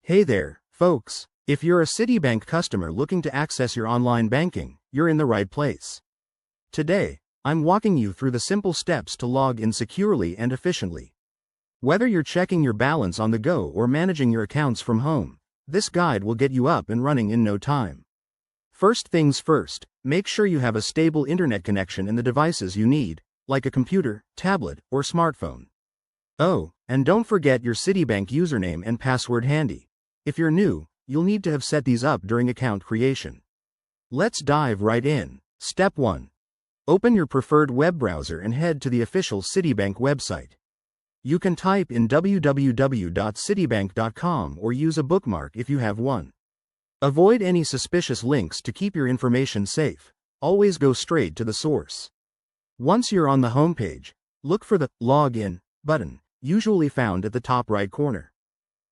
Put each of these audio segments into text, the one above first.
Hey there, folks. If you're a Citibank customer looking to access your online banking, you're in the right place. Today, I'm walking you through the simple steps to log in securely and efficiently. Whether you're checking your balance on the go or managing your accounts from home, this guide will get you up and running in no time. First things first, make sure you have a stable internet connection in the devices you need, like a computer, tablet, or smartphone. Oh, and don't forget your Citibank username and password handy. If you're new, you'll need to have set these up during account creation. Let's dive right in. Step 1. Open your preferred web browser and head to the official Citibank website. You can type in www.citibank.com or use a bookmark if you have one. Avoid any suspicious links to keep your information safe. Always go straight to the source. Once you're on the homepage, look for the Log In button, usually found at the top right corner.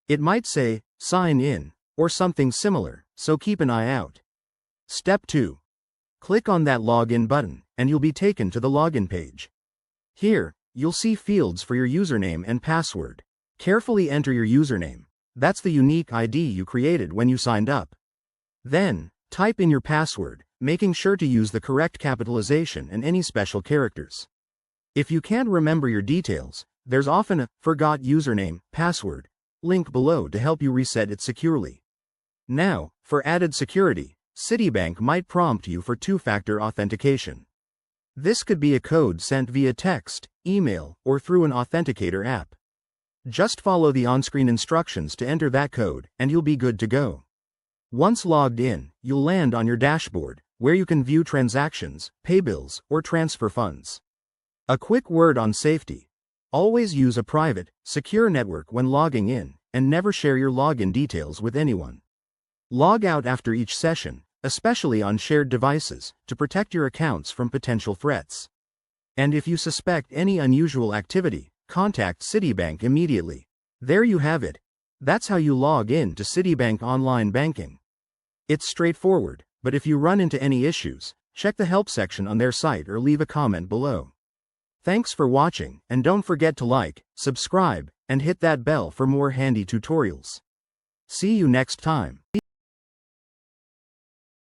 It might say, Sign In, or something similar, so keep an eye out. Step 2. Click on that Login button, and you'll be taken to the login page. Here, you'll see fields for your username and password. Carefully enter your username. That's the unique ID you created when you signed up. Then, type in your password, making sure to use the correct capitalization and any special characters. If you can't remember your details, there's often a Forgot Username, Password link below to help you reset it securely. Now, for added security, Citibank might prompt you for two-factor authentication. This could be a code sent via text, email, or through an authenticator app. Just follow the on-screen instructions to enter that code, and you'll be good to go. Once logged in, you'll land on your dashboard, where you can view transactions, pay bills, or transfer funds. A quick word on safety. Always use a private, secure network when logging in, and never share your login details with anyone. Log out after each session, especially on shared devices, to protect your accounts from potential threats. And if you suspect any unusual activity, contact Citibank immediately. There you have it. That's how you log in to Citibank online banking. It's straightforward, but if you run into any issues, check the help section on their site or leave a comment below. Thanks for watching, and don't forget to like, subscribe, and hit that bell for more handy tutorials. See you next time.